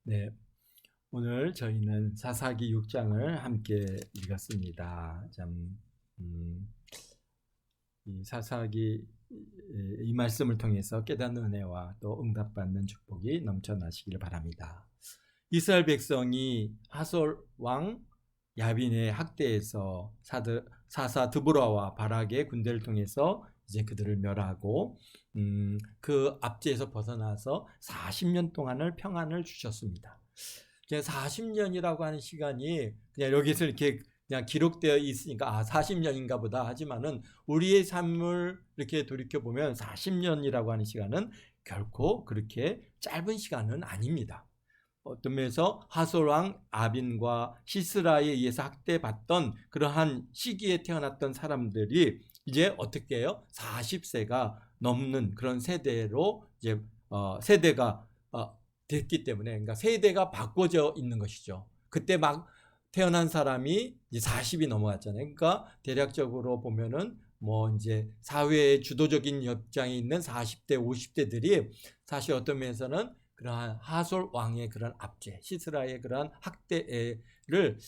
네, 오늘 저희는 사사기 6장을 함께 읽었습니다. 참, 이 사사기 이 말씀을 통해서 깨닫는 은혜와 또 응답받는 축복이 넘쳐나시기를 바랍니다. 이스라엘 백성이 하솔 왕 야빈의 학대에서 사사 드보라와 바락의 군대를 통해서 이제 그들을 멸하고 그 압제에서 벗어나서 40년 동안을 평안을 주셨습니다. 40년이라고 하는 시간이 그냥 여기서 이렇게 그냥 기록되어 있으니까 40년인가 보다 하지만은 우리의 삶을 이렇게 돌이켜 보면 40년이라고 하는 시간은 결코 그렇게 짧은 시간은 아닙니다. 어떤 면에서 하솔 왕 아빈과 시스라에 의해서 학대받던 그러한 시기에 태어났던 사람들이 이제 어떻게 해요? 40세가 넘는 그런 세대로 이제 세대가 됐기 때문에, 그러니까 세대가 바꿔져 있는 것이죠. 그때 막 태어난 사람이 이제 40이 넘어갔잖아요. 그러니까 대략적으로 보면은 뭐 이제 사회의 주도적인 역장에 있는 40대, 50대들이 사실 어떤 면에서는 그러한 하솔 왕의 그런 압제, 시스라의 그러한 학대를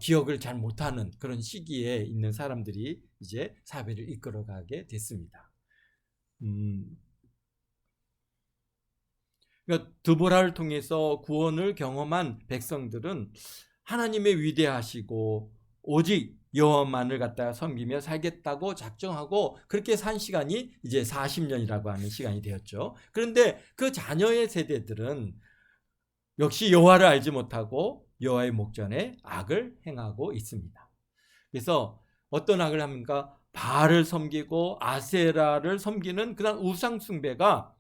기억을 잘 못하는 그런 시기에 있는 사람들이 이제 사회를 이끌어가게 됐습니다. 그러니까 드보라를 통해서 구원을 경험한 백성들은 하나님의 위대하시고 오직 여호와만을 갖다가 섬기며 살겠다고 작정하고 그렇게 산 시간이 이제 40년이라고 하는 시간이 되었죠. 그런데 그 자녀의 세대들은 역시 여호와를 알지 못하고 여호와의 목전에 악을 행하고 있습니다. 그래서 어떤 악을 합니까? 바알을 섬기고 아세라를 섬기는 그런 우상 숭배가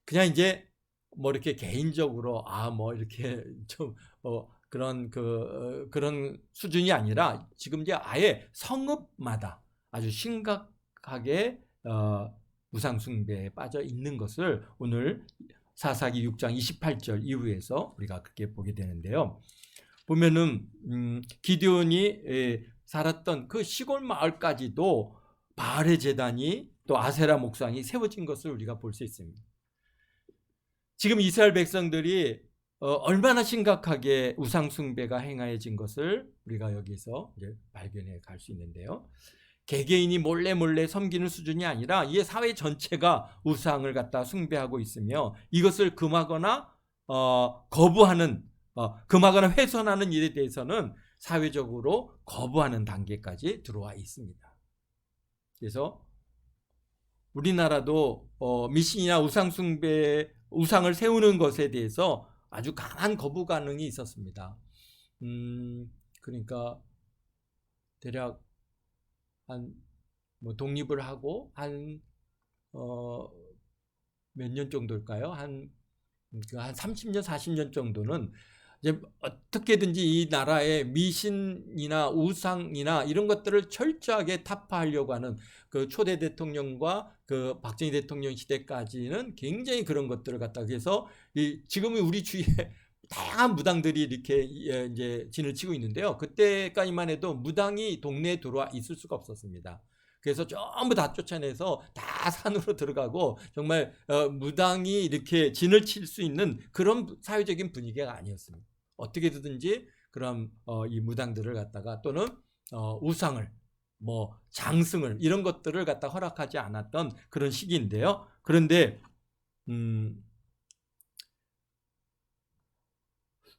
그냥 이제 뭐 이렇게 개인적으로 뭐 이렇게 좀 그런 수준이 아니라 지금 이제 아예 성읍마다 아주 심각하게 우상 숭배에 빠져 있는 것을 오늘 사사기 6장 28절 이후에서 우리가 그렇게 보게 되는데요. 보면은 기드온이 살았던 그 시골 마을까지도 바알의 제단이 또 아세라 목상이 세워진 것을 우리가 볼 수 있습니다. 지금 이스라엘 백성들이 얼마나 심각하게 우상 숭배가 행하여진 것을 우리가 여기서 이제 발견해 갈 수 있는데요. 개개인이 몰래 섬기는 수준이 아니라 이 사회 전체가 우상을 갖다 숭배하고 있으며 이것을 금하거나 거부하는 금하거나 훼손하는 일에 대해서는 사회적으로 거부하는 단계까지 들어와 있습니다. 그래서 우리나라도 미신이나 우상 숭배, 우상을 세우는 것에 대해서 아주 강한 거부 반응이 있었습니다. 그러니까 대략 뭐 독립을 하고 몇 년 정도일까요? 한 30년, 40년 정도는 이제 어떻게든지 이 나라의 미신이나 우상이나 이런 것들을 철저하게 타파하려고 하는 그 초대 대통령과 그 박정희 대통령 시대까지는 굉장히 그런 것들을 갖다 해서 지금은 우리 주위에 다양한 무당들이 이렇게 이제 진을 치고 있는데요. 그때까지만 해도 무당이 동네에 들어와 있을 수가 없었습니다. 그래서 전부 다 쫓아내서 다 산으로 들어가고 정말 무당이 이렇게 진을 칠 수 있는 그런 사회적인 분위기가 아니었습니다. 어떻게든지 그런 이 무당들을 갖다가 또는 우상을 뭐 장승을 이런 것들을 갖다 허락하지 않았던 그런 시기인데요. 그런데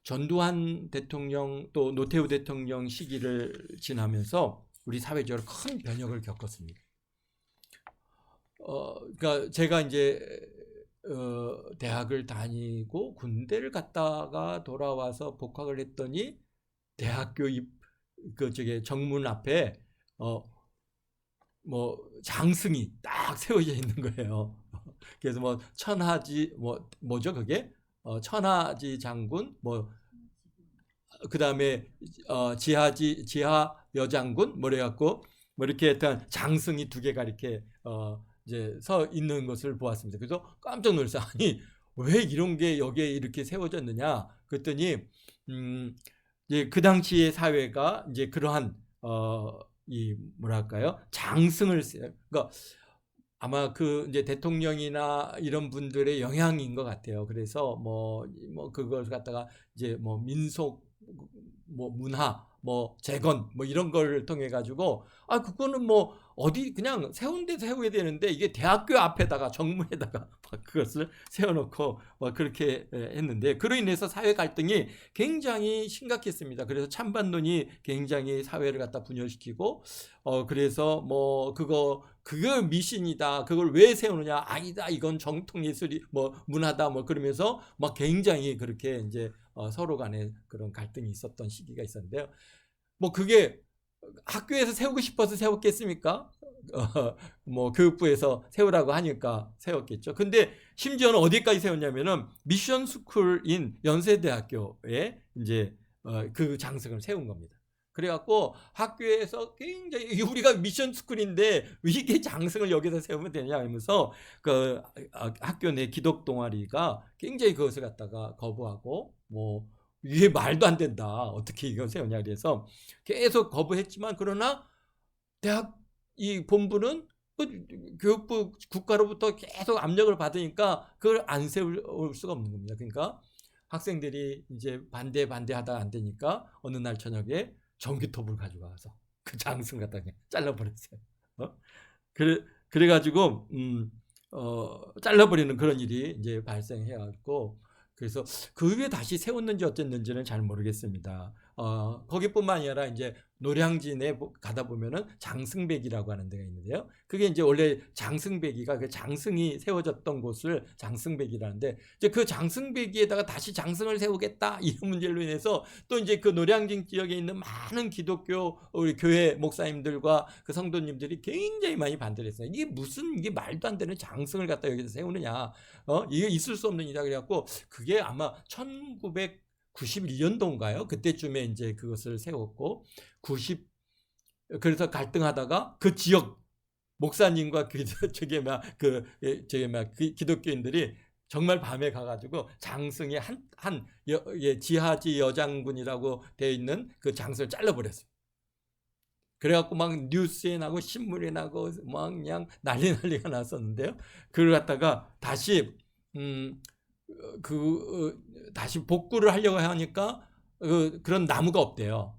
전두환 대통령 또 노태우 대통령 시기를 지나면서 우리 사회적으로 큰 변혁을 겪었습니다. 그러니까 제가 이제 대학을 다니고 군대를 갔다가 돌아와서 복학을 했더니 대학교 정문 앞에 뭐 장승이 딱 세워져 있는 거예요. 그래서 뭐 천하지 뭐죠 그게 천하지 장군 그다음에 지하 여장군 그래갖고 뭐 이렇게 일단 장승이 두 개가 이렇게 이제 서 있는 것을 보았습니다. 그래서 깜짝 놀랐어요. 아니 왜 이런 게 여기에 이렇게 세워졌느냐? 그랬더니 이제 그 당시의 사회가 이제 그러한 이 뭐랄까요 장승을 그러니까 아마 그 이제 대통령이나 이런 분들의 영향인 것 같아요. 그래서 그걸 갖다가 이제 민속, 문화, 재건, 이런 걸 통해 가지고, 그거는 어디 그냥 세운 데 세워야 되는데, 이게 대학교 앞에다가 정문에다가 막 그것을 세워놓고 그렇게 했는데, 그로 인해서 사회 갈등이 굉장히 심각했습니다. 그래서 찬반론이 굉장히 사회를 갖다 분열시키고, 그래서 그걸 미신이다, 그걸 왜 세우느냐, 아니다, 이건 정통 예술이 문화다, 그러면서 막 굉장히 그렇게 이제 서로 간에 그런 갈등이 있었던 시기가 있었는데요. 그게 학교에서 세우고 싶어서 세웠겠습니까? 교육부에서 세우라고 하니까 세웠겠죠. 근데 심지어는 어디까지 세웠냐면은 미션 스쿨인 연세대학교에 이제 그 장승을 세운 겁니다. 그래갖고 학교에서 굉장히, 우리가 미션 스쿨인데 왜 이게 장승을 여기서 세우면 되냐 하면서 그 학교 내 기독 동아리가 굉장히 그것을 갖다가 거부하고, 이게 말도 안 된다, 어떻게 이거 세우냐, 그래서 계속 거부했지만, 그러나 대학 이 본부는 교육부 국가로부터 계속 압력을 받으니까 그걸 안 세울 수가 없는 겁니다. 그러니까 학생들이 이제 반대하다가 안 되니까 어느 날 저녁에 전기톱을 가져가서 그 장승 갖다 그냥 잘라버렸어요. 그래가지고 잘라버리는 그런 일이 이제 발생해갖고, 그래서 그 후에 다시 세웠는지 어쨌는지는 잘 모르겠습니다. 거기뿐만 아니라 이제 노량진에 가다 보면은 장승배기라고 하는 데가 있는데요. 그게 이제 원래 장승배기가 그 장승이 세워졌던 곳을 장승배기라는데, 이제 그 장승배기에다가 다시 장승을 세우겠다, 이런 문제로 인해서 또 이제 그 노량진 지역에 있는 많은 기독교 우리 교회 목사님들과 그 성도님들이 굉장히 많이 반대를 했어요. 이게 말도 안 되는 장승을 갖다 여기서 세우느냐, 이게 있을 수 없는 일이다. 그래갖고 그게 아마 1992년도인가요? 그때쯤에 이제 그것을 세웠고, 그래서 갈등하다가 그 지역 목사님과 기독교인들이 정말 밤에 가가지고 장승의 지하지 여장군이라고 되어 있는 그 장승을 잘라버렸어요. 그래갖고 막 뉴스에 나고 신문에 나고 막 그냥 난리가 났었는데요. 그걸 갖다가 다시 다시 복구를 하려고 하니까 그런 나무가 없대요.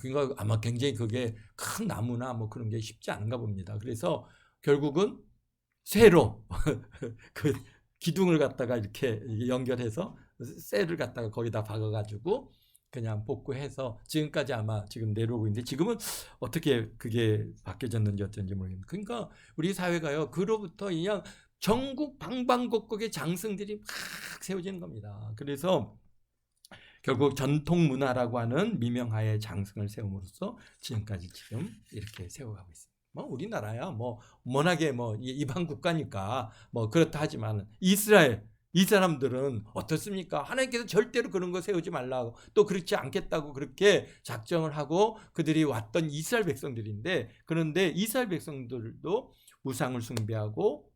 그러니까 아마 굉장히 그게 큰 나무나 그런 게 쉽지 않은가 봅니다. 그래서 결국은 쇠로 그 기둥을 갖다가 이렇게 연결해서 쇠를 갖다가 거기다 박아가지고 그냥 복구해서 지금까지 아마 지금 내려오고 있는데, 지금은 어떻게 그게 바뀌어졌는지 어쩐지 모르겠습니다. 그러니까 우리 사회가요, 그로부터 그냥 전국 방방곡곡의 장승들이 막 세워지는 겁니다. 그래서 결국 전통문화라고 하는 미명하에 장승을 세움으로써 지금까지 지금 이렇게 세워가고 있습니다. 우리나라야 워낙에 이방 국가니까 그렇다 하지만, 이스라엘 이 사람들은 어떻습니까? 하나님께서 절대로 그런 거 세우지 말라고, 또 그렇지 않겠다고 그렇게 작정을 하고 그들이 왔던 이스라엘 백성들인데, 그런데 이스라엘 백성들도 우상을 숭배하고,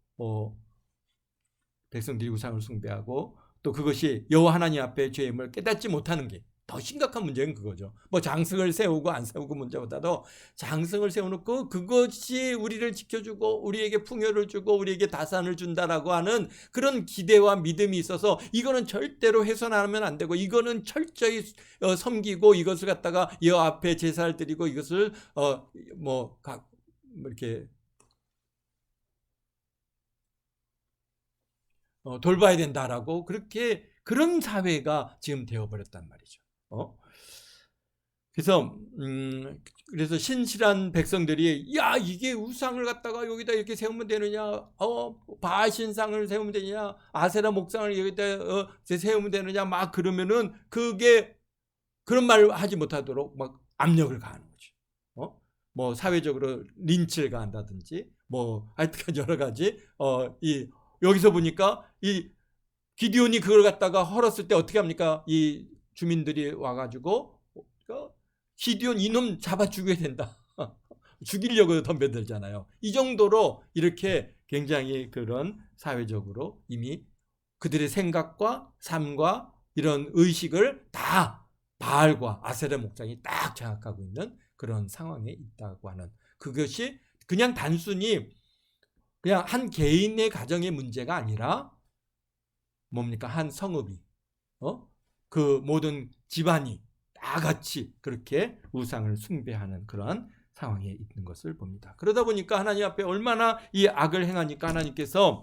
백성들이 우상을 숭배하고, 또 그것이 여호와 하나님 앞에 죄임을 깨닫지 못하는 게 더 심각한 문제는 그거죠. 장승을 세우고 안 세우고 문제보다도 장승을 세워놓고 그것이 우리를 지켜주고 우리에게 풍요를 주고 우리에게 다산을 준다라고 하는 그런 기대와 믿음이 있어서, 이거는 절대로 훼손하면 안 되고, 이거는 철저히 섬기고, 이것을 갖다가 여호와 앞에 제사를 드리고, 이것을 이렇게 돌봐야 된다라고, 그런 사회가 지금 되어버렸단 말이죠. 그래서 신실한 백성들이, 이게 우상을 갖다가 여기다 이렇게 세우면 되느냐, 바알 신상을 세우면 되느냐, 아세라 목상을 여기다 세우면 되느냐, 막 그러면은 그게 그런 말 하지 못하도록 막 압력을 가하는 거죠. 사회적으로 린치를 가한다든지, 하여튼 여러 가지, 여기서 보니까 이 기디온이 그걸 갖다가 헐었을 때 어떻게 합니까? 이 주민들이 와가지고 기디온 이놈 잡아 죽여야 된다. 죽이려고 덤벼들잖아요. 이 정도로 이렇게 굉장히 그런 사회적으로 이미 그들의 생각과 삶과 이런 의식을 다 바알과 아세라 목장이 딱 장악하고 있는 그런 상황에 있다고 하는, 그것이 그냥 단순히 그냥 한 개인의 가정의 문제가 아니라 뭡니까? 한 성읍이, 그 모든 집안이 다 같이 그렇게 우상을 숭배하는 그런 상황에 있는 것을 봅니다. 그러다 보니까 하나님 앞에 얼마나 이 악을 행하니까 하나님께서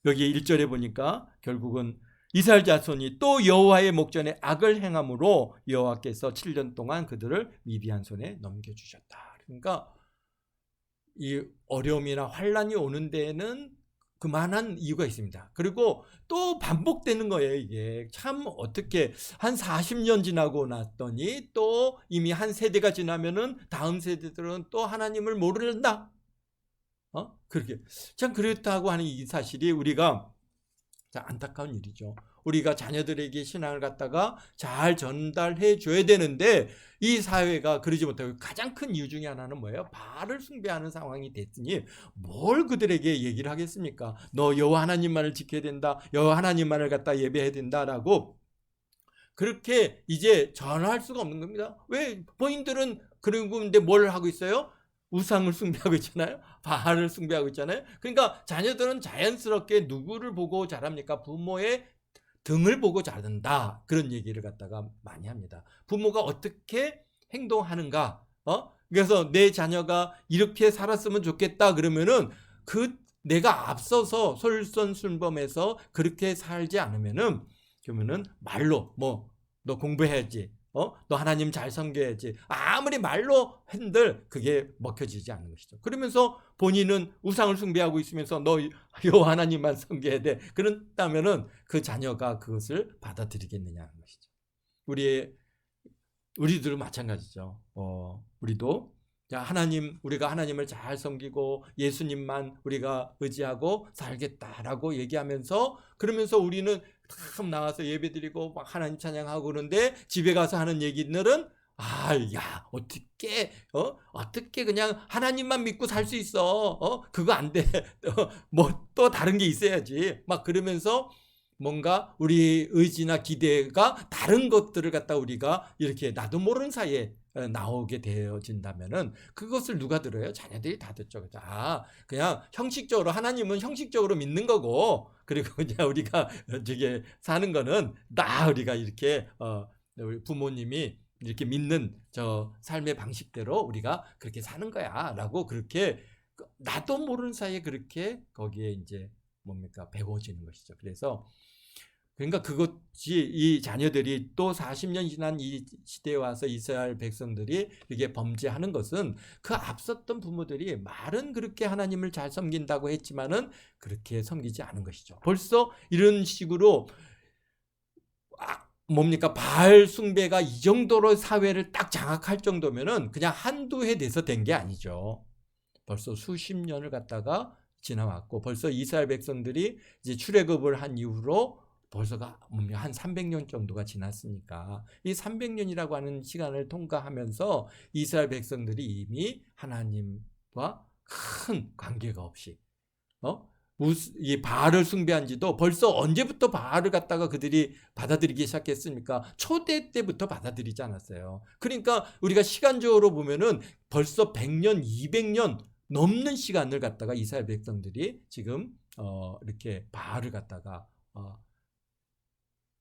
여기 1절에 보니까 결국은 이스라엘 자손이 또 여호와의 목전에 악을 행함으로 여호와께서 7년 동안 그들을 미디안 손에 넘겨주셨다. 그러니까 이 어려움이나 환란이 오는 데에는 그만한 이유가 있습니다. 그리고 또 반복되는 거예요. 이게 참 어떻게 한 40년 지나고 났더니 또 이미 한 세대가 지나면은 다음 세대들은 또 하나님을 모른다. 그렇게 참 그렇다고 하는 이 사실이 우리가 안타까운 일이죠. 우리가 자녀들에게 신앙을 갖다가 잘 전달해 줘야 되는데 이 사회가 그러지 못하고 가장 큰 이유 중에 하나는 뭐예요? 바알을 숭배하는 상황이 됐으니 뭘 그들에게 얘기를 하겠습니까? 너 여호와 하나님만을 지켜야 된다. 여호와 하나님만을 갖다 예배해야 된다라고 그렇게 이제 전할 수가 없는 겁니다. 왜? 본인들은 그런데 뭘 하고 있어요? 우상을 숭배하고 있잖아요. 바알을 숭배하고 있잖아요. 그러니까 자녀들은 자연스럽게 누구를 보고 자랍니까? 부모의 등을 보고 자란다. 그런 얘기를 갖다가 많이 합니다. 부모가 어떻게 행동하는가? 그래서 내 자녀가 이렇게 살았으면 좋겠다 그러면은 그 내가 앞서서 솔선순범해서 그렇게 살지 않으면은 그러면은 말로 너 공부해야지. 너 하나님 잘 섬겨야지. 아무리 말로 한들 그게 먹혀지지 않는 것이죠. 그러면서 본인은 우상을 숭배하고 있으면서 너 여호와 하나님만 섬겨야 돼. 그렇다면은 그 자녀가 그것을 받아들이겠느냐는 것이죠. 우리들은 마찬가지죠. 우리도 우리가 하나님을 잘 섬기고 예수님만 우리가 의지하고 살겠다라고 얘기하면서 그러면서 우리는 참 나와서 예배드리고 막 하나님 찬양하고 그러는데 집에 가서 하는 얘기들은 어떻게 그냥 하나님만 믿고 살 수 있어? 그거 안 돼. 또 다른 게 있어야지. 막 그러면서 뭔가 우리 의지나 기대가 다른 것들을 갖다 우리가 이렇게 나도 모르는 사이에 나오게 되어진다면은 그것을 누가 들어요? 자녀들이 다 듣죠. 그냥 형식적으로 하나님은 형식적으로 믿는 거고 그리고 그냥 우리가 저게 사는 거는 우리가 이렇게 우리 부모님이 이렇게 믿는 저 삶의 방식대로 우리가 그렇게 사는 거야라고 그렇게 나도 모르는 사이에 그렇게 거기에 이제 배워지는 것이죠. 그러니까 그것이 이 자녀들이 또 40년 지난 이 시대에 와서 이스라엘 백성들이 이렇게 범죄하는 것은 그 앞섰던 부모들이 말은 그렇게 하나님을 잘 섬긴다고 했지만은 그렇게 섬기지 않은 것이죠. 벌써 이런 식으로 바알 숭배가 이 정도로 사회를 딱 장악할 정도면은 그냥 한두 해 돼서 된 게 아니죠. 벌써 수십 년을 갖다가 지나왔고 벌써 이스라엘 백성들이 이제 출애굽을 한 이후로 벌써가 한 300년 정도가 지났으니까 이 300년이라고 하는 시간을 통과하면서 이스라엘 백성들이 이미 하나님과 큰 관계가 없이 이 바알을 숭배한 지도 벌써 언제부터 바알을 갖다가 그들이 받아들이기 시작했습니까? 초대 때부터 받아들이지 않았어요. 그러니까 우리가 시간적으로 보면은 벌써 100년, 200년 넘는 시간을 갖다가 이스라엘 백성들이 지금 이렇게 바알을 갖다가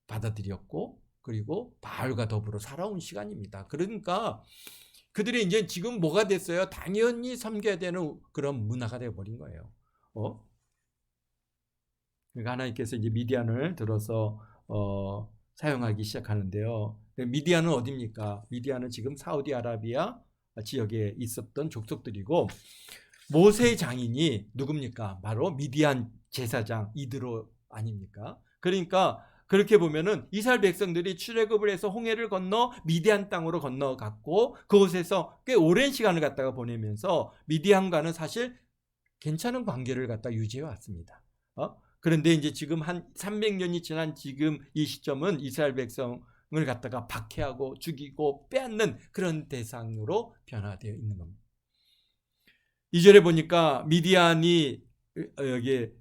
받아들였고 그리고 바알과 더불어 살아온 시간입니다. 그러니까 그들이 이제 지금 뭐가 됐어요? 당연히 섬겨야 되는 그런 문화가 되어버린 거예요. 그러니까 하나님께서 이제 미디안을 들어서 사용하기 시작하는데요. 미디안은 어디입니까? 미디안은 지금 사우디아라비아 지역에 있었던 족속들이고 모세의 장인이 누굽니까? 바로 미디안 제사장 이드로 아닙니까? 그러니까 그렇게 보면은 이스라엘 백성들이 출애굽을 해서 홍해를 건너 미디안 땅으로 건너갔고 그곳에서 꽤 오랜 시간을 갖다가 보내면서 미디안과는 사실 괜찮은 관계를 갖다 유지해 왔습니다. 그런데 이제 지금 한 300년이 지난 지금 이 시점은 이스라엘 백성을 갖다가 박해하고 죽이고 빼앗는 그런 대상으로 변화되어 있는 겁니다. 2절에 보니까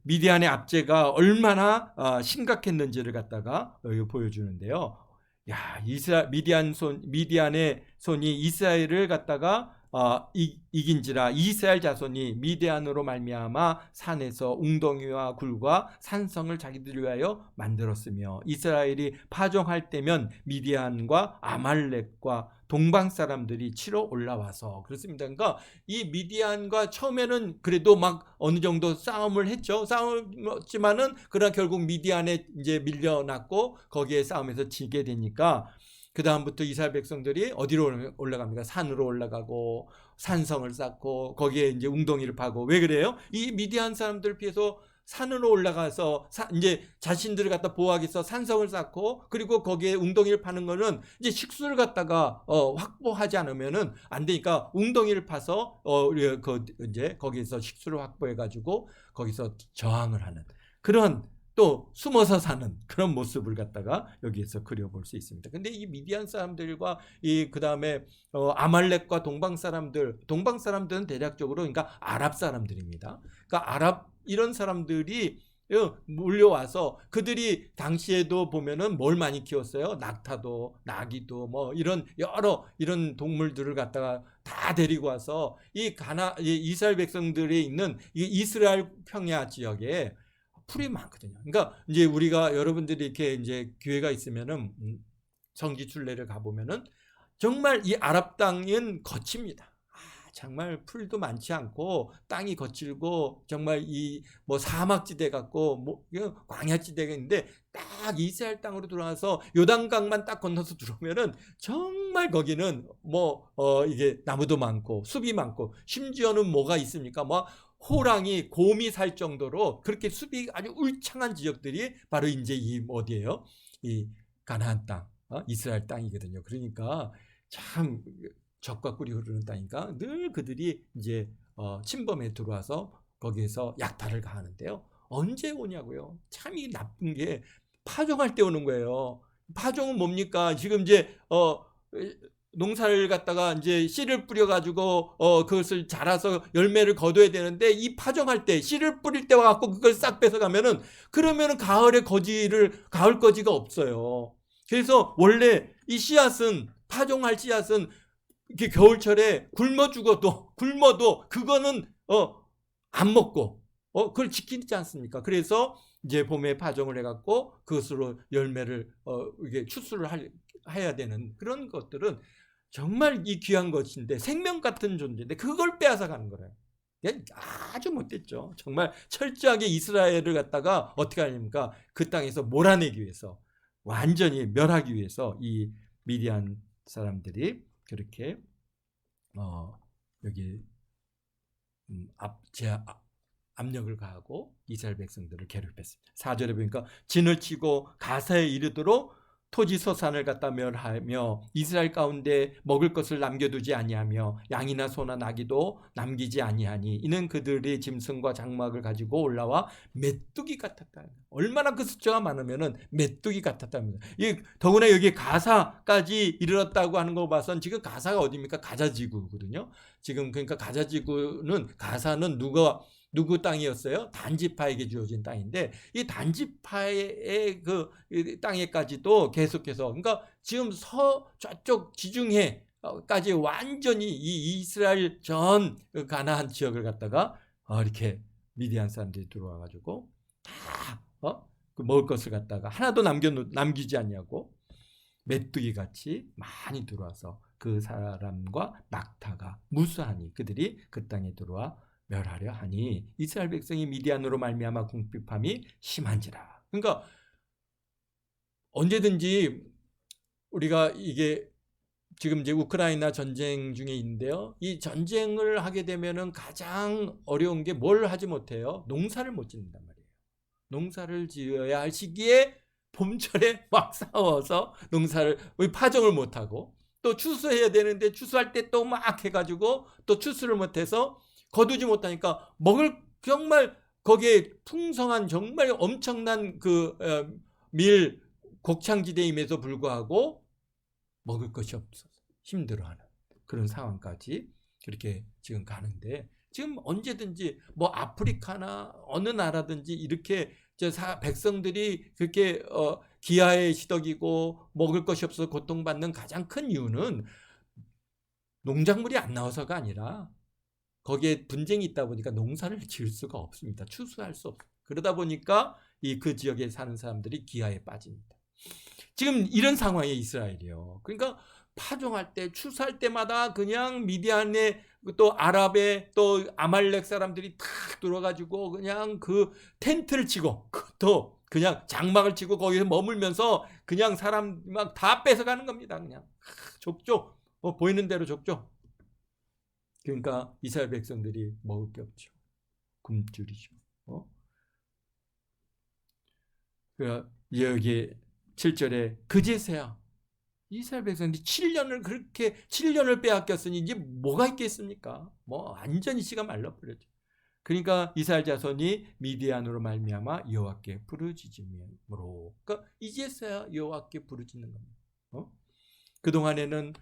미디안의 압제가 얼마나 심각했는지를 갖다가 여기 보여주는데요. 미디안의 손이 이스라엘을 갖다가 이긴지라 이스라엘 자손이 미디안으로 말미암아 산에서 웅덩이와 굴과 산성을 자기들 위하여 만들었으며 이스라엘이 파종할 때면 미디안과 아말렉과 동방 사람들이 치러 올라와서 그렇습니다. 그러니까 이 미디안과 처음에는 그래도 막 어느 정도 싸움을 했죠. 싸움했지만은 그러나 결국 미디안에 이제 밀려났고 거기에 싸움에서 지게 되니까 그 다음부터 이스라엘 백성들이 어디로 올라갑니까? 산으로 올라가고 산성을 쌓고 거기에 이제 웅덩이를 파고. 왜 그래요? 이 미디안 사람들 피해서 산으로 올라가서 이제 자신들을 갖다 보호하기 위해서 산성을 쌓고 그리고 거기에 웅덩이를 파는 거는 이제 식수를 갖다가 확보하지 않으면은 안 되니까 웅덩이를 파서 이제 거기에서 식수를 확보해 가지고 거기서 저항을 하는 그런 또 숨어서 사는 그런 모습을 갖다가 여기에서 그려볼 수 있습니다. 근데 이 미디안 사람들과 그 다음에 아말렉과 동방 사람들은 대략적으로 그러니까 아랍 사람들입니다. 그러니까 아랍 이런 사람들이 몰려와서 그들이 당시에도 보면은 뭘 많이 키웠어요? 낙타도, 나귀도 뭐 이런 여러 이런 동물들을 갖다가 다 데리고 와서 이스라엘 백성들이 있는 이 이스라엘 평야 지역에 풀이 많거든요. 그러니까 이제 우리가 여러분들이 이렇게 이제 기회가 있으면은 성지 순례를 가보면은 정말 이 아랍 땅은 거칩니다. 정말 풀도 많지 않고 땅이 거칠고 정말 이 뭐 사막지대 같고 뭐 광야지대가 있는데 딱 이스라엘 땅으로 들어와서 요단강만 딱 건너서 들어오면은 정말 거기는 뭐 이게 나무도 많고 숲이 많고 심지어는 뭐가 있습니까? 뭐 호랑이, 곰이 살 정도로 그렇게 숲이 아주 울창한 지역들이 바로 이제 이 어디예요? 이 가나안 땅, 이스라엘 땅이거든요. 그러니까 참 적과 꿀이 흐르는 땅이니까 늘 그들이 이제 침범에 들어와서 거기에서 약탈을 가하는데요. 언제 오냐고요? 참 이 나쁜 게 파종할 때 오는 거예요. 파종은 뭡니까? 지금 이제 농사를 갖다가 이제 씨를 뿌려가지고 그것을 자라서 열매를 거둬야 되는데 이 파종할 때 씨를 뿌릴 때 와갖고 그걸 싹 뺏어가면은 그러면은 가을 거지가 없어요. 그래서 원래 이 씨앗은 파종할 씨앗은 이렇게 겨울철에 굶어도 그거는 안 먹고 그걸 지키지 않습니까? 그래서 이제 봄에 파종을 해갖고 그것으로 열매를 이게 추수를 해야 되는 그런 것들은 정말 이 귀한 것인데 생명 같은 존재인데 그걸 빼앗아 가는 거예요. 아주 못됐죠. 정말 철저하게 이스라엘을 갖다가 어떻게 하십니까? 그 땅에서 몰아내기 위해서 완전히 멸하기 위해서 이 미디안 사람들이 그렇게 여기 압력을 가하고 이스라엘 백성들을 괴롭혔습니다. 4절에 보니까 진을 치고 가사에 이르도록 토지 소산을 갖다 멸하며 이스라엘 가운데 먹을 것을 남겨두지 아니하며 양이나 소나 나귀도 남기지 아니하니 이는 그들의 짐승과 장막을 가지고 올라와 메뚜기 같았다. 얼마나 그 숫자가 많으면은 메뚜기 같았답니다. 더구나 여기 가사까지 이르렀다고 하는 거 봐선 지금 가사가 어디입니까? 가자지구거든요. 지금 그러니까 가사는 누구 땅이었어요? 단지파에게 주어진 땅인데 이 단지파의 그 땅에까지도 계속해서 그러니까 지금 저쪽 지중해까지 완전히 이 이스라엘 전 가나안 지역을 갖다가 이렇게 미디안 사람들이 들어와 가지고 다 그 먹을 것을 갖다가 하나도 남기지 않냐고 메뚜기 같이 많이 들어와서 그 사람과 낙타가 무수하니 그들이 그 땅에 들어와 멸하려 하니 이스라엘 백성이 미디안으로 말미암아 궁핍함이 심한지라. 그러니까 언제든지 우리가 이게 지금 이제 우크라이나 전쟁 중에 있는데요. 이 전쟁을 하게 되면은 가장 어려운 게 뭘 하지 못해요? 농사를 못 짓는단 말이에요. 농사를 지어야 할 시기에 봄철에 막 싸워서 농사를 파종을 못 하고 또 추수해야 되는데 추수할 때 또 막 해가지고 또 추수를 못해서 거두지 못하니까 정말 거기에 풍성한 정말 엄청난 밀 곡창지대임에도 불구하고 먹을 것이 없어서 힘들어하는 그런 상황까지 그렇게 지금 가는데 지금 언제든지 뭐 아프리카나 어느 나라든지 이렇게 백성들이 그렇게 기아에 시덕이고 먹을 것이 없어서 고통받는 가장 큰 이유는 농작물이 안 나와서가 아니라 거기에 분쟁이 있다 보니까 농사를 지을 수가 없습니다. 추수할 수 없어요. 그러다 보니까 그 지역에 사는 사람들이 기아에 빠집니다. 지금 이런 상황에 이스라엘이요. 그러니까 파종할 때, 추수할 때마다 그냥 미디안에 또 아랍에 또 아말렉 사람들이 탁 들어가지고 그냥 그 텐트를 치고 또 그냥 장막을 치고 거기서 머물면서 그냥 사람 막 다 뺏어가는 겁니다. 그냥 족족 보이는 대로 족족. 그러니까 이스라엘 백성들이 먹을 게 없죠. 굶주리죠. 여기 7절에 그제서야 이스라엘 백성들이 7년을 빼앗겼으니 이제 뭐가 있겠습니까? 뭐 완전히 씨가 말라버렸죠. 그러니까 이스라엘 자손이 미디안으로 말미암아 여호와께 부르짖음으로, 그러니까 이제서야 여호와께 부르짖는 겁니다. 그동안에는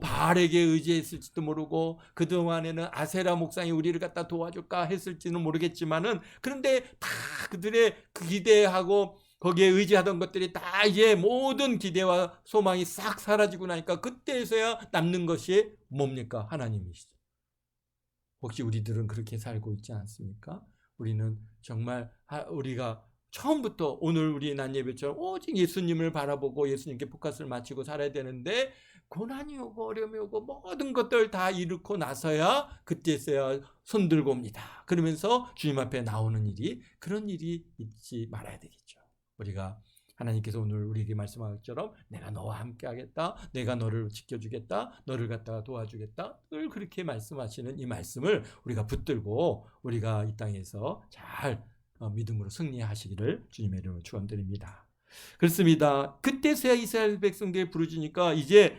바알에게 의지했을지도 모르고 그동안에는 아세라 목상이 우리를 갖다 도와줄까 했을지는 모르겠지만은, 그런데 다 그들의 기대하고 거기에 의지하던 것들이 다 이제 모든 기대와 소망이 싹 사라지고 나니까 그때에서야 남는 것이 뭡니까? 하나님이시죠. 혹시 우리들은 그렇게 살고 있지 않습니까? 우리는 정말 우리가 처음부터 오늘 우리 난 예배처럼 오직 예수님을 바라보고 예수님께 포커스를 맞추고 살아야 되는데, 고난이 오고 어려움이 오고 모든 것들 다 이루고 나서야 그때서야 손들고 옵니다. 그러면서 주님 앞에 나오는 그런 일이 있지 말아야 되겠죠. 우리가 하나님께서 오늘 우리에게 말씀하신 것처럼 내가 너와 함께 하겠다, 내가 너를 지켜주겠다, 너를 갖다가 도와주겠다, 늘 그렇게 말씀하시는 이 말씀을 우리가 붙들고 우리가 이 땅에서 잘 믿음으로 승리하시기를 주님의 이름으로 축원드립니다. 그렇습니다. 그때서야 이스라엘 백성들이 부르짖으니까 이제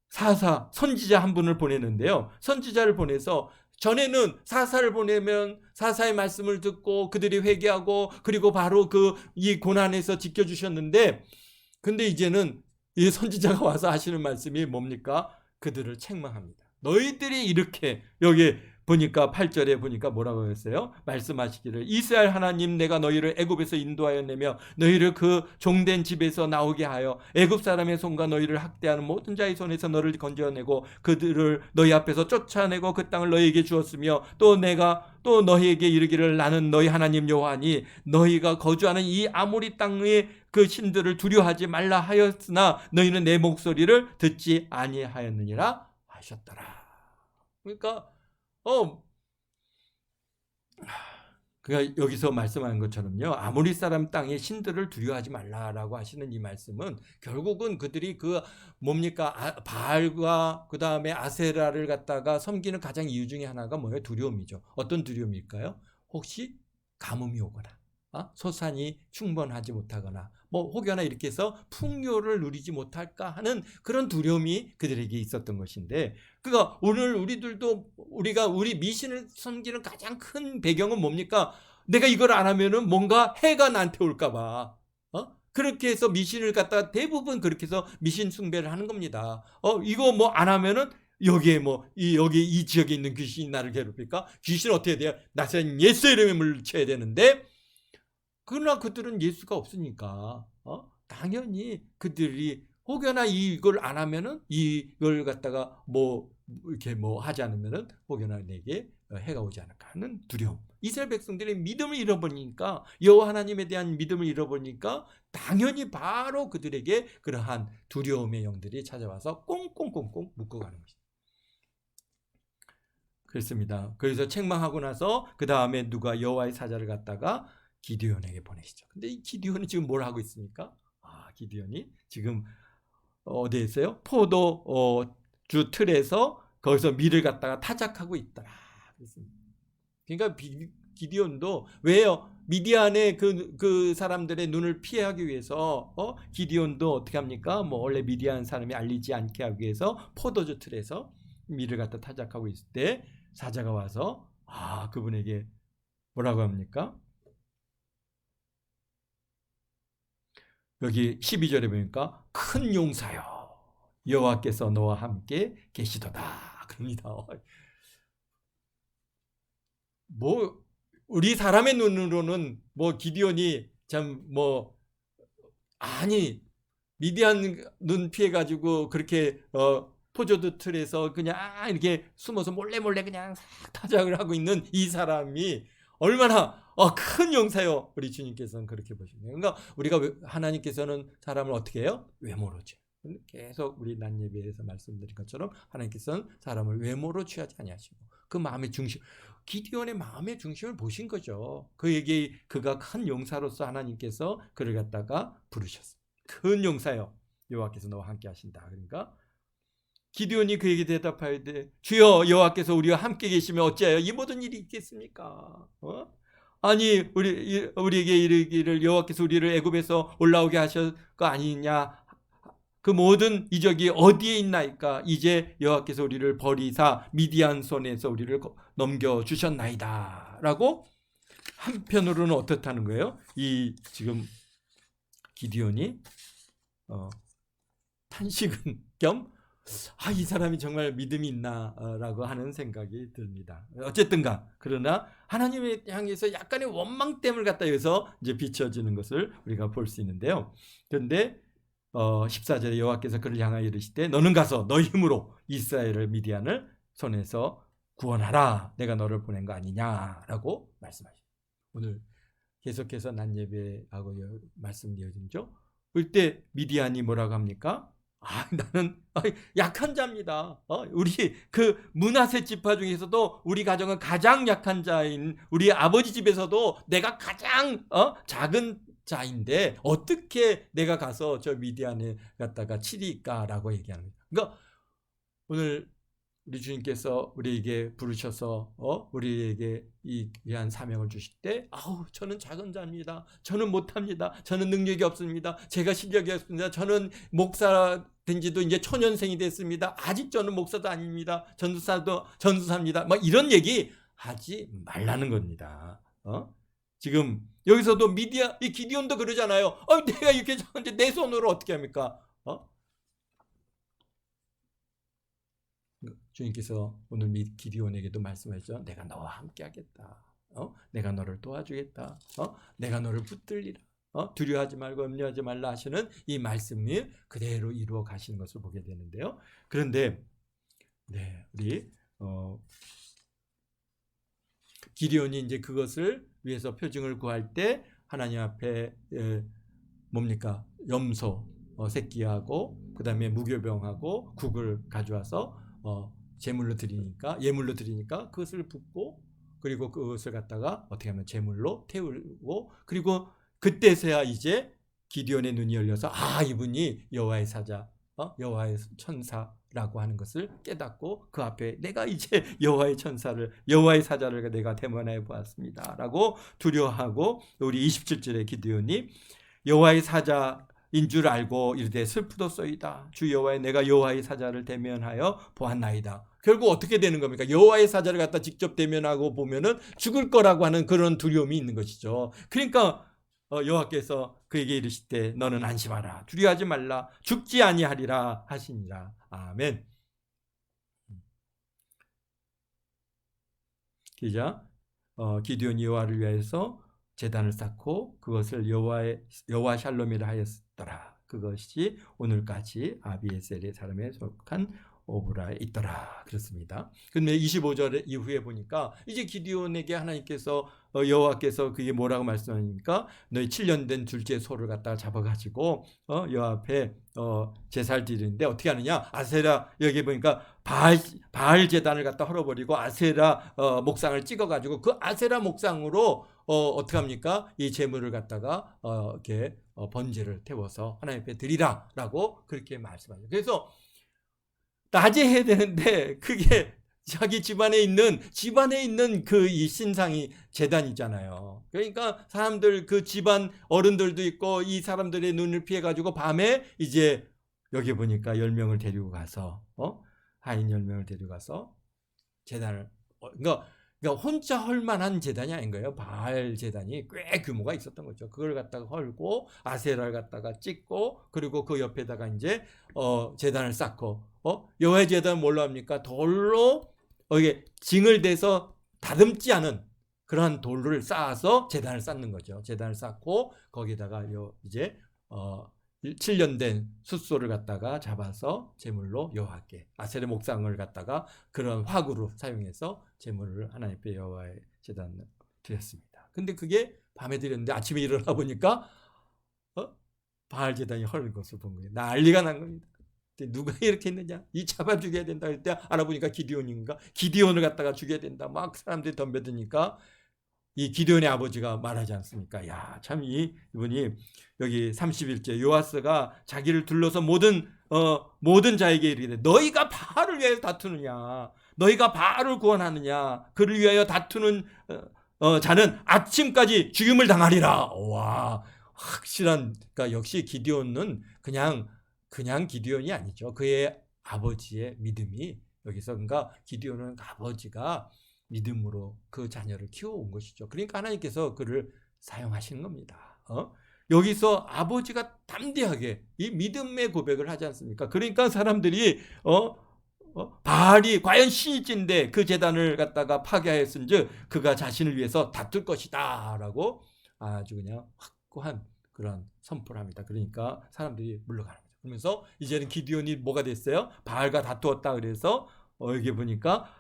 선지자 한 분을 보내는데요. 선지자를 보내서, 전에는 사사를 보내면 사사의 말씀을 듣고 그들이 회개하고 그리고 바로 이 고난에서 지켜주셨는데, 근데 이제는 이 선지자가 와서 하시는 말씀이 뭡니까? 그들을 책망합니다. 너희들이 이렇게, 여기 보니까 8절에 보니까 뭐라고 했어요? 말씀하시기를 이스라엘 하나님 내가 너희를 애굽에서 인도하여 내며 너희를 그 종된 집에서 나오게 하여 애굽 사람의 손과 너희를 학대하는 모든 자의 손에서 너를 건져내고 그들을 너희 앞에서 쫓아내고 그 땅을 너희에게 주었으며 또 내가 또 너희에게 이르기를 나는 너희 하나님 여호와니 너희가 거주하는 이 아모리 땅의 그 신들을 두려워하지 말라 하였으나 너희는 내 목소리를 듣지 아니하였느니라 하셨더라. 그러니까 여기서 말씀하는 것처럼요, 아모리 사람 땅의 신들을 두려워하지 말라라고 하시는 이 말씀은 결국은 그들이 바알과 그 다음에 아세라를 갖다가 섬기는 가장 이유 중에 하나가 뭐예요? 두려움이죠. 어떤 두려움일까요? 혹시 가뭄이 오거나 소산이 충분하지 못하거나 혹여나 이렇게 해서 풍요를 누리지 못할까 하는 그런 두려움이 그들에게 있었던 것인데, 그러니까 오늘 우리 미신을 섬기는 가장 큰 배경은 뭡니까? 내가 이걸 안 하면은 뭔가 해가 나한테 올까 봐. 그렇게 해서 미신을 갖다가 대부분 그렇게 해서 미신 숭배를 하는 겁니다. 이거 안 하면은 여기 이 지역에 있는 귀신이 나를 괴롭힐까? 귀신은 어떻게 돼요? 나선 예수 이름에 물리쳐야 되는데, 그러나 그들은 예수가 없으니까 당연히 그들이 혹여나 이걸 안 하면은, 이걸 갖다가 이렇게 하지 않으면은 혹여나 내게 해가 오지 않을까 하는 두려움. 이스라엘 백성들이 믿음을 잃어버리니까, 여호와 하나님에 대한 믿음을 잃어버리니까 당연히 바로 그들에게 그러한 두려움의 영들이 찾아와서 꽁꽁꽁꽁 묶어가는 것입니다. 그렇습니다. 그래서 책망하고 나서 그 다음에 누가 여호와의 사자를 갖다가 기드온에게 보내시죠. 근데 이 기드온이 지금 뭘 하고 있습니까? 기드온이 지금 어디에 있어요? 포도주 틀에서 거기서 밀을 갖다가 타작하고 있더라. 그러니까 기드온도 왜요? 미디안의 그 사람들의 눈을 피하기 위해서 기드온도 어떻게 합니까? 원래 미디안 사람이 알리지 않게 하기 위해서 포도주 틀에서 밀을 갖다 타작하고 있을 때 사자가 와서 그분에게 뭐라고 합니까? 여기 12절에 보니까 큰 용사여 여호와께서 너와 함께 계시도다 그럽니다. 우리 사람의 눈으로는 기드온이 참 미디안 눈 피해 가지고 그렇게 포조드 틀에서 그냥 이렇게 숨어서 몰래 그냥 타작을 하고 있는 이 사람이 얼마나 큰 용사요. 우리 주님께서는 그렇게 보십니다. 그러니까 우리가 하나님께서는 사람을 어떻게 해요? 외모로죠. 계속 우리 낮 예배에서 말씀드린 것처럼 하나님께서는 사람을 외모로 취하지 아니하시고 그 마음의 중심, 기드온의 마음의 중심을 보신 거죠. 그에게 그가 큰 용사로서 하나님께서 그를 갖다가 부르셨어요. 큰 용사요, 여호와께서 너와 함께 하신다. 그러니까 기드온이 그에게 대답하되 주여 여호와께서 우리와 함께 계시면 어찌하여 이 모든 일이 있겠습니까? 아니 우리에게 이르기를 여호와께서 우리를 애굽에서 올라오게 하실 거 아니냐? 그 모든 이적이 어디에 있나이까? 이제 여호와께서 우리를 버리사 미디안 손에서 우리를 넘겨주셨나이다 라고. 한편으로는 어떻다는 거예요? 이 지금 기드온이 탄식은 겸 이 사람이 정말 믿음이 있나 라고 하는 생각이 듭니다. 어쨌든가 그러나 하나님을 향해서 약간의 원망됨을 갖다 여기서 이제 비춰지는 것을 우리가 볼 수 있는데요. 그런데 14절에 여호와께서 그를 향하여 이르시되 너는 가서 너희 힘으로 이스라엘을 미디안을 손에서 구원하라. 내가 너를 보낸 거 아니냐라고 말씀하십니다. 오늘 계속해서 낮 예배하고 말씀 이어지죠. 그때 미디안이 뭐라고 합니까? 나는 약한 자입니다. 우리 그 므낫세 지파 중에서도 우리 가정은 가장 약한 자인 우리 아버지 집에서도 내가 가장 작은 자인데 어떻게 내가 가서 저 미디안에 갔다가 치리까라고 얘기하는 거예요. 그러니까 오늘 우리 주님께서 우리에게 부르셔서 우리에게 이 귀한 사명을 주실 때 저는 작은 자입니다. 저는 못합니다. 저는 능력이 없습니다. 제가 실력이 없습니다. 저는 목사 된 지도 이제 초년생이 됐습니다. 아직 저는 목사도 아닙니다. 전도사입니다. 막 이런 얘기 하지 말라는 겁니다. 지금 여기서도 이 기드온도 그러잖아요. 내가 이렇게 작은데 내 손으로 어떻게 합니까? 주님께서 오늘 기드온에게도 말씀하셨죠. 내가 너와 함께 하겠다. 내가 너를 도와주겠다. 내가 너를 붙들리라. 두려워하지 말고 염려하지 말라 하시는 이 말씀이 그대로 이루어 가시는 것을 보게 되는데요. 그런데 우리 기드온이 이제 그것을 위해서 표징을 구할 때 하나님 앞에 뭡니까? 염소 새끼하고 그 다음에 무교병하고 국을 가져와서 예물로 드리니까 그것을 붓고 그리고 그것을 갖다가 어떻게 하면 제물로 태우고 그리고 그때서야 이제 기드온의 눈이 열려서 이분이 여호와의 사자, 여호와의 천사라고 하는 것을 깨닫고 그 앞에 내가 이제 여호와의 사자를 내가 대면해 보았습니다라고 두려워하고 우리 27절에 기드온이 여호와의 사자인 줄 알고 이르되 슬프도소이다. 주 여호와의 내가 여호와의 사자를 대면하여 보았나이다. 결국 어떻게 되는 겁니까? 여호와의 사자를 갖다 직접 대면하고 보면은 죽을 거라고 하는 그런 두려움이 있는 것이죠. 그러니까 여호와께서 그에게 이르시되 너는 안심하라. 두려워하지 말라. 죽지 아니하리라 하시니라. 아멘. 기드온이 여호와를 위하여서 제단을 쌓고 그것을 여호와 샬롬이라 하였더라. 그것이 오늘까지 아비에셀의 사람에 속한 오브라에 있더라. 그렇습니다. 근데 25절 이후에 보니까 이제 기드온에게 하나님께서 여호와께서 그게 뭐라고 말씀하십니까? 너희 7년 된 둘째 소를 갖다가 잡아가지고 여호와 앞에 제사를 드리는데 어떻게 하느냐? 아세라 여기 보니까 바알 제단을 갖다 헐어버리고 아세라 목상을 찍어가지고 그 아세라 목상으로 어떻게 합니까? 이 제물을 갖다가 이렇게 번제를 태워서 하나님 앞에 드리라라고 그렇게 말씀하죠. 그래서 낮에 해야 되는데 그게 자기 집안에 있는 그 이 신상이 제단이잖아요. 그러니까 사람들 그 집안 어른들도 있고 이 사람들의 눈을 피해 가지고 밤에 이제 여기 보니까 10명을 데리고 가서 하인 10명을 데리고 가서 제단을 그러니까 혼자 헐 만한 제단이 아닌 거예요. 바알 제단이 꽤 규모가 있었던 거죠. 그걸 갖다가 헐고 아세라를 갖다가 찍고 그리고 그 옆에다가 이제 제단을 쌓고 여호와의 제단은 뭘로 합니까? 돌로 이게 징을 대서 다듬지 않은 그러한 돌을 쌓아서 제단을 쌓는 거죠. 제단을 쌓고 거기다가 이제 7년 된 숫소를 갖다가 잡아서 제물로 여호와께 아세르 목상을 갖다가 그런 화구로 사용해서 제물을 하나님 앞에 여호와의 제단에 드렸습니다. 근데 그게 밤에 드렸는데 아침에 일어나 보니까 바알 제단이 헐는 것을 본 거예요. 난리가 난 겁니다. 누가 이렇게 했느냐? 이 잡아 죽여야 된다. 그럴 때 알아보니까 기드온인가? 기드온을 갖다가 죽여야 된다. 막 사람들이 덤벼드니까 이 기드온의 아버지가 말하지 않습니까? 야, 참 이분이 여기 31절 요아스가 자기를 둘러서 모든 자에게 이르되 너희가 바알을 위하여 다투느냐? 너희가 바알을 구원하느냐? 그를 위하여 다투는 자는 아침까지 죽임을 당하리라. 와, 확실한. 그러니까 역시 기드온은 그냥 기드온이 아니죠. 그의 아버지의 믿음이 여기서, 그러니까 기드온은 아버지가 믿음으로 그 자녀를 키워온 것이죠. 그러니까 하나님께서 그를 사용하시는 겁니다. 여기서 아버지가 담대하게 이 믿음의 고백을 하지 않습니까? 그러니까 사람들이 바알이 과연 신일진데 그 제단을 갖다가 파괴하였은즉 그가 자신을 위해서 다툴 것이다 라고 아주 그냥 확고한 그런 선포를 합니다. 그러니까 사람들이 물러가는 거죠. 그러면서 이제는 기드온이 뭐가 됐어요? 바알과 다투었다. 그래서 여기 보니까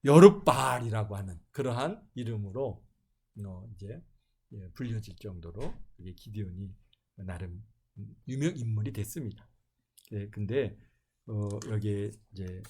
여룹바알이라고 하는 그러한 이름으로 이제 불려질 정도로 이게 기드온이 나름 유명 인물이 됐습니다. 근데 여기 이제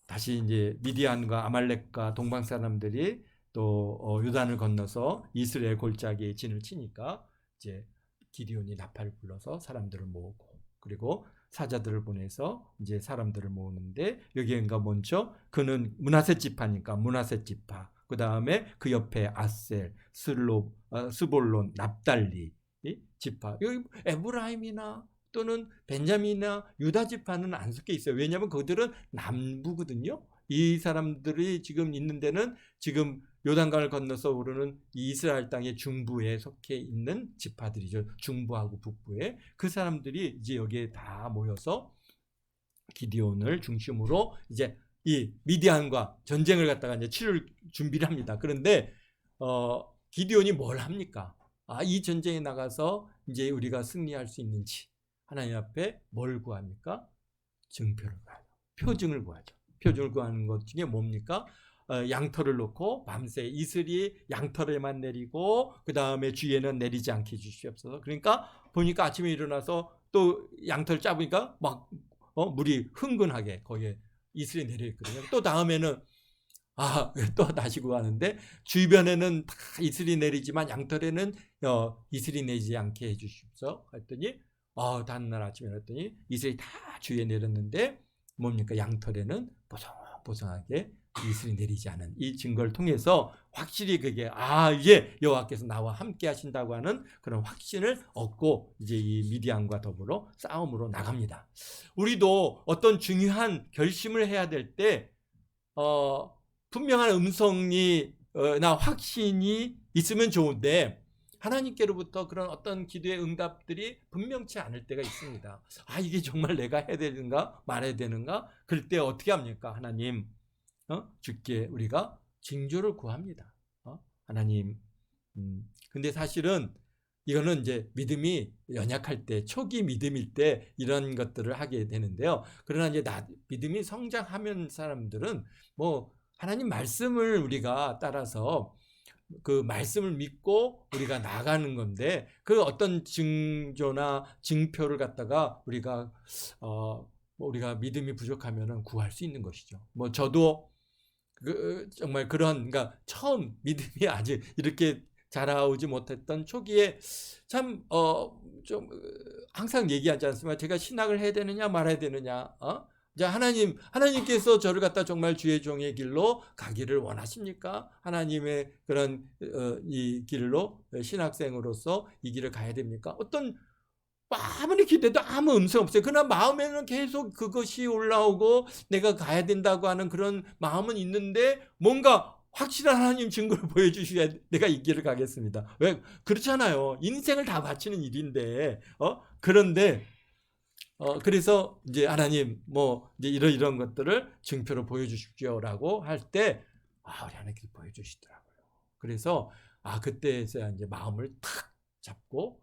다시 이제 미디안과 아말렉과 동방 사람들이 또 요단을 건너서 이스라엘 골짜기에 진을 치니까 이제 기드온이 나팔을 불러서 사람들을 모으고, 그리고 사자들을 보내서 이제 사람들을 모으는데 여기가 먼저 그는 므낫세 지파니까 므낫세 지파, 그 다음에 그 옆에 아셀, 스볼론, 납달리 지파. 여기 에브라임이나 또는 베냐민이나 유다 지파는 안 섞여 있어요. 왜냐하면 그들은 남부거든요. 이 사람들이 지금 있는 데는 지금 요단강을 건너서 오르는 이스라엘 땅의 중부에 속해 있는 지파들이죠. 중부하고 북부에. 그 사람들이 이제 여기에 다 모여서 기드온을 중심으로 이제 이 미디안과 전쟁을 갖다가 이제 치를 준비를 합니다. 그런데 기드온이 뭘 합니까? 이 전쟁에 나가서 이제 우리가 승리할 수 있는지 하나님 앞에 뭘 구합니까? 증표를 구하죠. 표징을 구하죠. 표징을 구하는 것 중에 뭡니까? 양털을 놓고 밤새 이슬이 양털에만 내리고 그 다음에 주위에는 내리지 않게 해주시옵소서. 그러니까 보니까 아침에 일어나서 또 양털 짜보니까 막 물이 흥건하게 거기에 이슬이 내려있거든요. 또 다음에는 또 다시 구하는데 주변에는 다 이슬이 내리지만 양털에는 이슬이 내리지 않게 해주십시오 했더니 다음날 아침에 일어났더니 이슬이 다 주위에 내렸는데 뭡니까? 양털에는 보송보송하게 이슬이 내리지 않은 이 증거를 통해서 확실히 그게 이제 여호와께서 나와 함께 하신다고 하는 그런 확신을 얻고 이제 이 미디안과 더불어 싸움으로 나갑니다. 우리도 어떤 중요한 결심을 해야 될 때 분명한 음성이 나 확신이 있으면 좋은데 하나님께로부터 그런 어떤 기도의 응답들이 분명치 않을 때가 있습니다. 이게 정말 내가 해야 되는가 말해야 되는가? 그럴 때 어떻게 합니까? 하나님 주께 우리가 징조를 구합니다. 하나님. 근데 사실은 이거는 이제 믿음이 연약할 때, 초기 믿음일 때 이런 것들을 하게 되는데요. 그러나 이제 믿음이 성장하면 사람들은 하나님 말씀을 우리가 따라서 그 말씀을 믿고 우리가 나가는 건데 그 어떤 징조나 징표를 갖다가 우리가 믿음이 부족하면은 구할 수 있는 것이죠. 저도 정말 그러니까 처음 믿음이 아직 이렇게 자라오지 못했던 초기에 참 좀 항상 얘기하지 않습니까? 제가 신학을 해야 되느냐 말아야 되느냐. 자, 하나님께서 저를 갖다 정말 주의 종의 길로 가기를 원하십니까? 하나님의 그런 이 길로 신학생으로서 이 길을 가야 됩니까? 아무리 기대도 아무 음성 없어요. 그러나 마음에는 계속 그것이 올라오고 내가 가야 된다고 하는 그런 마음은 있는데 뭔가 확실한 하나님 증거를 보여주셔야 내가 이 길을 가겠습니다. 왜? 그렇잖아요. 인생을 다 바치는 일인데 그런데 그래서 이제 하나님 이제 이런 것들을 증표로 보여주십시오라고 할 때 우리 하나님께서 보여주시더라고요. 그래서 그때서야 이제 마음을 탁 잡고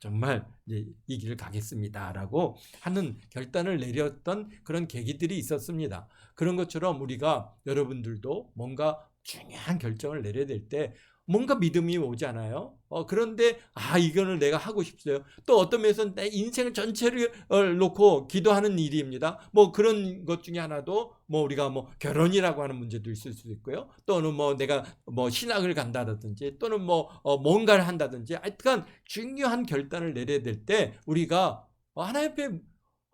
정말 이제 이 길을 가겠습니다라고 하는 결단을 내렸던 그런 계기들이 있었습니다. 그런 것처럼 우리가 여러분들도 뭔가 중요한 결정을 내려야 될 때 뭔가 믿음이 오잖아요. 그런데 이거는 내가 하고 싶어요. 또 어떤 면에서는 내 인생 전체를 놓고 기도하는 일입니다. 뭐 그런 것 중에 하나도 뭐 우리가 뭐 결혼이라고 하는 문제도 있을 수도 있고요. 또는 뭐 내가 뭐 신학을 간다든지 또는 뭐 뭔가를 한다든지 하여튼 중요한 결단을 내려야 될 때 우리가 하나님 앞에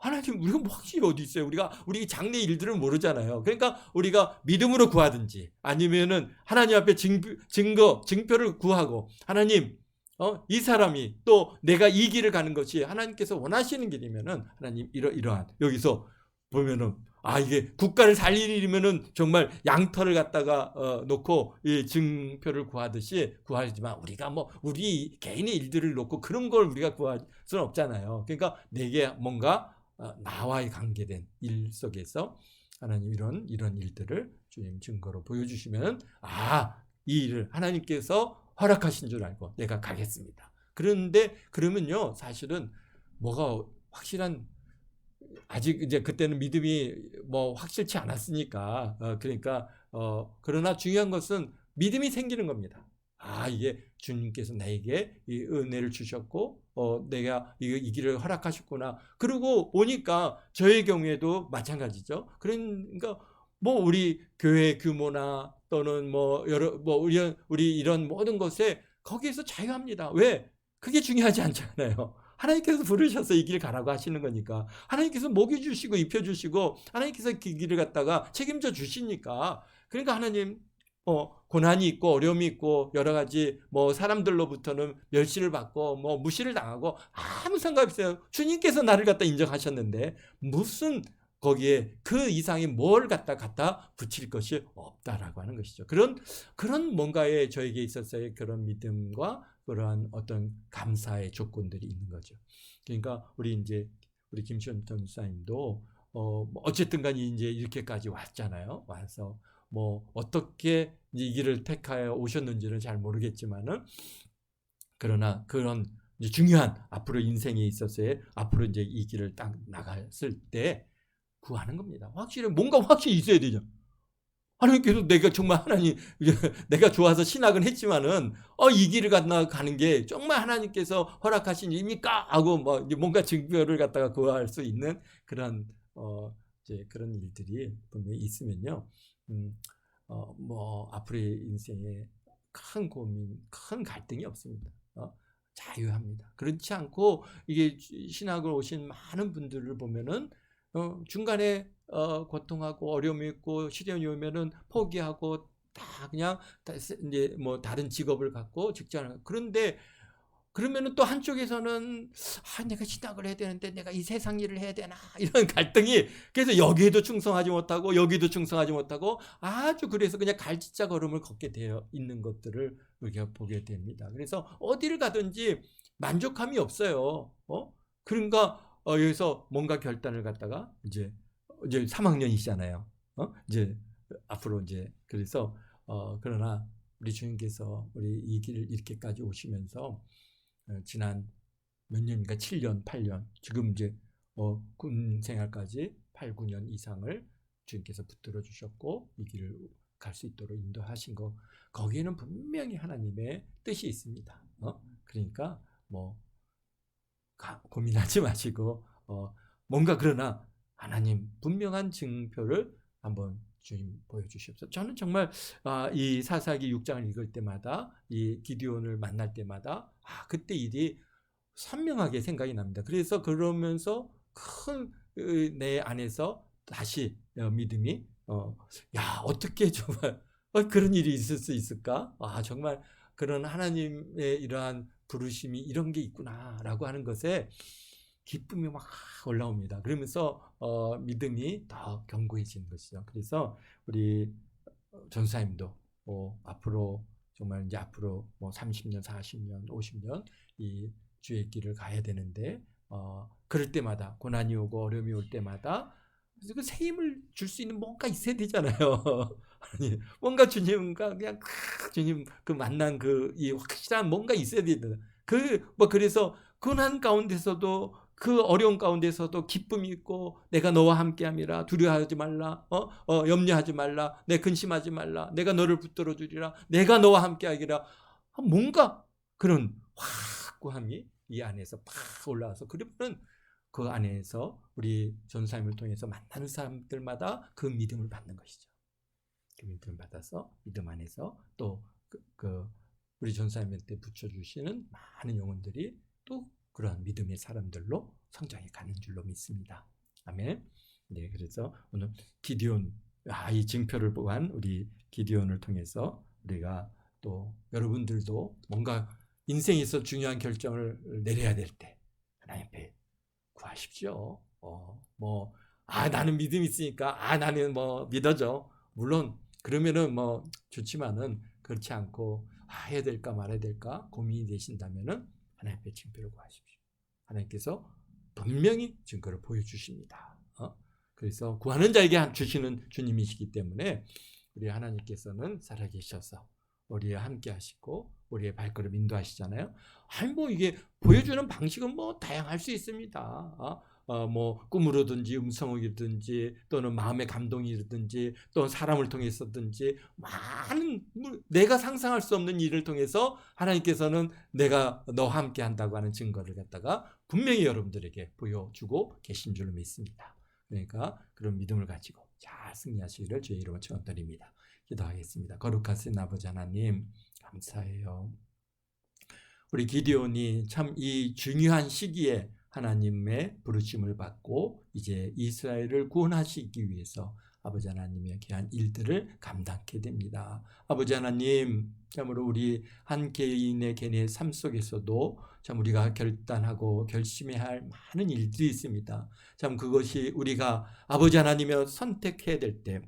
하나님 우리가 뭐 확실히 어디 있어요. 우리 장래 일들을 모르잖아요. 그러니까 우리가 믿음으로 구하든지 아니면은 하나님 앞에 증표를 구하고 하나님 이 사람이 또 내가 이 길을 가는 것이 하나님께서 원하시는 길이면은 하나님 이러한 여기서 보면은 이게 국가를 살릴 일이면은 정말 양털을 갖다가 놓고 이 증표를 구하듯이 구하지만 우리가 뭐 우리 개인의 일들을 놓고 그런 걸 우리가 구할 수는 없잖아요. 그러니까 내게 뭔가 나와의 관계된 일 속에서 하나님 이런 일들을 주님 증거로 보여주시면 이 일을 하나님께서 허락하신 줄 알고 내가 가겠습니다. 그런데 그러면요 사실은 뭐가 확실한 아직 이제 그때는 믿음이 뭐 확실치 않았으니까 그러니까 그러나 중요한 것은 믿음이 생기는 겁니다. 이게 주님께서 나에게 이 은혜를 주셨고 내가 이 길을 허락하셨구나. 그리고 오니까 저의 경우에도 마찬가지죠. 그러니까 뭐 우리 교회 규모나 또는 뭐 우리 이런 모든 것에 거기에서 자유합니다. 왜? 그게 중요하지 않잖아요. 하나님께서 부르셔서 이 길 가라고 하시는 거니까 하나님께서 먹여 주시고 입혀 주시고 하나님께서 그 길을 갖다가 책임져 주시니까 그러니까 하나님 고난이 있고 어려움이 있고 여러 가지 뭐 사람들로부터는 멸시를 받고 뭐 무시를 당하고 아무 상관없어요. 주님께서 나를 갖다 인정하셨는데 무슨 거기에 그 이상의 뭘 갖다 붙일 것이 없다라고 하는 것이죠. 그런 뭔가에 저에게 있었어요. 그런 믿음과 그러한 어떤 감사의 조건들이 있는 거죠. 그러니까 우리 김시원 전사님도 어쨌든 간에 이제 이렇게까지 왔잖아요. 와서 뭐 어떻게 이 길을 택하여 오셨는지는 잘 모르겠지만은 그러나 그런 이제 중요한 앞으로 인생에 있어서의 앞으로 이제 이 길을 딱 나갔을 때 구하는 겁니다. 뭔가 확실히 있어야 되죠. 하나님께서 내가 정말 내가 좋아서 신학은 했지만은 이 길을 가는 게 정말 하나님께서 허락하신 일입니까? 하고 뭐 뭔가 증거를 갖다가 구할 수 있는 그런 이제 그런 일들이 분명히 있으면요. 뭐 앞으로의 인생에 큰 고민, 큰 갈등이 없습니다. 자유합니다. 그렇지 않고 이게 신학을 오신 많은 분들을 보면은 중간에 고통하고 어려움이 있고 시련이 오면은 포기하고 그냥 이제 뭐 다른 직업을 갖고 직장을 그런데 그러면은 또 한쪽에서는 내가 신학을 해야 되는데 내가 이 세상 일을 해야 되나 이런 갈등이 그래서 여기에도 충성하지 못하고 여기도 충성하지 못하고 아주 그래서 그냥 갈짓자 걸음을 걷게 되어 있는 것들을 우리가 보게 됩니다. 그래서 어디를 가든지 만족함이 없어요. 그러니까 여기서 뭔가 결단을 갖다가 이제 3학년이시잖아요. 이제 앞으로 이제 그래서 그러나 우리 주님께서 우리 이 길을 이렇게까지 오시면서 지난 몇 년인가 7년, 8년 지금 이제 군 생활까지 8, 9년 이상을 주님께서 붙들어 주셨고 이 길을 갈 수 있도록 인도하신 거 거기에는 분명히 하나님의 뜻이 있습니다. 그러니까 뭐 고민하지 마시고 뭔가 그러나 하나님 분명한 증표를 한번 주님 보여주시옵소서. 저는 정말 이 사사기 6장을 읽을 때마다 이 기드온을 만날 때마다 그때 일이 선명하게 생각이 납니다. 그래서 그러면서 큰 내 안에서 다시 믿음이 어떻게 정말 그런 일이 있을 수 있을까? 정말 그런 하나님의 이러한 부르심이 이런 게 있구나라고 하는 것에 기쁨이 막 올라옵니다. 그러면서 믿음이 더 견고해지는 것이죠. 그래서 우리 전사님도 앞으로 정말 이제 앞으로 뭐 30년, 40년, 50년 이 주의 길을 가야 되는데 그럴 때마다 고난이 오고 어려움이 올 때마다 그 새 힘을 줄 수 있는 뭔가 있어야 되잖아요. 뭔가 주님과 그냥 주님 그 만난 이 확실한 뭔가 있어야 된다. 그래서 고난 가운데서도 그 어려운 가운데서도 기쁨이 있고 내가 너와 함께함이라 두려워하지 말라 염려하지 말라 내 근심하지 말라 내가 너를 붙들어 주리라 내가 너와 함께하기라 뭔가 그런 확고함이 이 안에서 팍 올라와서 그러면 그 안에서 우리 전사님을 통해서 만나는 사람들마다 그 믿음을 받는 것이죠. 그 믿음을 받아서 믿음 안에서 또 우리 전사님한테 붙여주시는 많은 영혼들이 또 그러한 믿음의 사람들로 성장해 가는 줄로 믿습니다. 아멘. 네, 그래서 오늘 기디온, 이 징표를 보한 우리 기디온을 통해서 우리가 또 여러분들도 뭔가 인생에서 중요한 결정을 내려야 될 때 하나님 앞에 구하십시오. 나는 믿음이 있으니까 나는 믿어줘. 물론 그러면은 좋지만은 그렇지 않고 해야 될까 말아야 될까 고민이 되신다면은 하나님 앞에 징표를 구하십시오. 하나님께서 분명히 증거를 보여주십니다. 그래서 구하는 자에게 주시는 주님이시기 때문에 우리 하나님께서는 살아계셔서 우리와 함께 하시고 우리의 발걸음 인도하시잖아요. 이게 보여주는 방식은 다양할 수 있습니다. 꿈으로든지 음성이든지 또는 마음의 감동이든지 또는 사람을 통해서든지 많은 내가 상상할 수 없는 일을 통해서 하나님께서는 내가 너와 함께 한다고 하는 증거를 갖다가 분명히 여러분들에게 보여주고 계신 줄로 믿습니다. 그러니까 그런 믿음을 가지고 잘 승리하시기를 주의 이름으로 축원드립니다. 기도하겠습니다. 거룩하신 아버지 하나님 감사해요. 우리 기디온이 참 이 중요한 시기에 하나님의 부르심을 받고 이제 이스라엘을 구원하시기 위해서 아버지 하나님의 귀한 일들을 감당하게 됩니다. 아버지 하나님, 참으로 우리 한 개인의 개인의 삶 속에서도 참 우리가 결단하고 결심해야 할 많은 일들이 있습니다. 참 그것이 우리가 아버지 하나님을 선택해야 될 때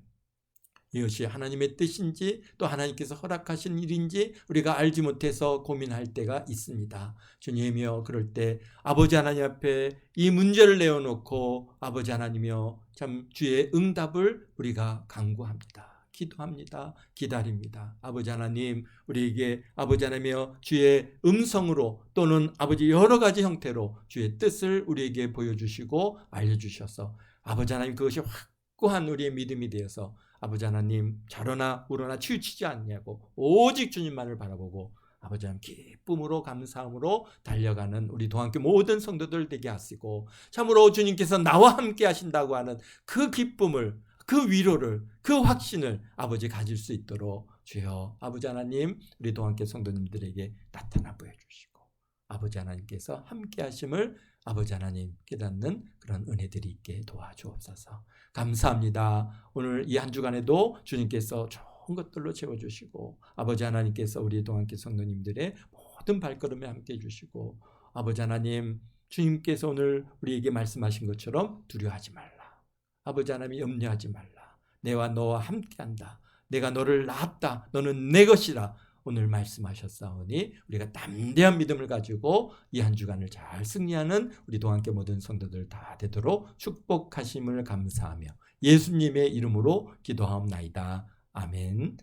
이것이 하나님의 뜻인지 또 하나님께서 허락하신 일인지 우리가 알지 못해서 고민할 때가 있습니다. 주님이여, 그럴 때 아버지 하나님 앞에 이 문제를 내어놓고 아버지 하나님이여 참 주의 응답을 우리가 간구합니다. 기도합니다. 기다립니다. 아버지 하나님, 우리에게 아버지 하나님이여 주의 음성으로 또는 아버지 여러 가지 형태로 주의 뜻을 우리에게 보여주시고 알려주셔서 아버지 하나님 그것이 확고한 우리의 믿음이 되어서 아버지 하나님 좌로나 우로나 치우치지 않냐고 오직 주님만을 바라보고 아버지 하나님 기쁨으로 감사함으로 달려가는 우리 동안교 모든 성도들 되게 하시고 참으로 주님께서 나와 함께 하신다고 하는 그 기쁨을 그 위로를 그 확신을 아버지 가질 수 있도록 주여 아버지 하나님 우리 동안교 성도님들에게 나타나 보여주시고 아버지 하나님께서 함께 하심을 아버지 하나님 깨닫는 그런 은혜들이 있게 도와주옵소서. 감사합니다. 오늘 이 한 주간에도 주님께서 좋은 것들로 채워주시고 아버지 하나님께서 우리 동안교 성도님들의 모든 발걸음에 함께 해주시고 아버지 하나님 주님께서 오늘 우리에게 말씀하신 것처럼 두려워하지 말라. 아버지 하나님 염려하지 말라. 내와 너와 함께한다. 내가 너를 낳았다. 너는 내 것이라. 오늘 말씀하셨사오니 우리가 담대한 믿음을 가지고 이 한 주간을 잘 승리하는 우리 동안교 모든 성도들 다 되도록 축복하심을 감사하며 예수님의 이름으로 기도하옵나이다. 아멘.